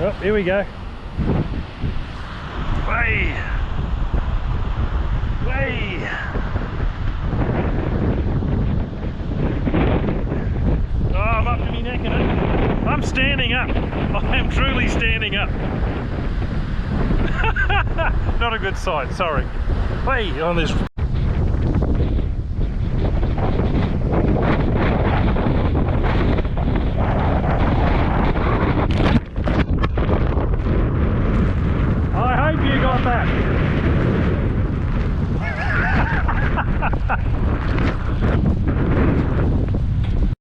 Oh, here we go. Way! Way! Oh, I'm up to my neck in it. I'm standing up. I am truly standing up. Not a good sight, sorry. Way on this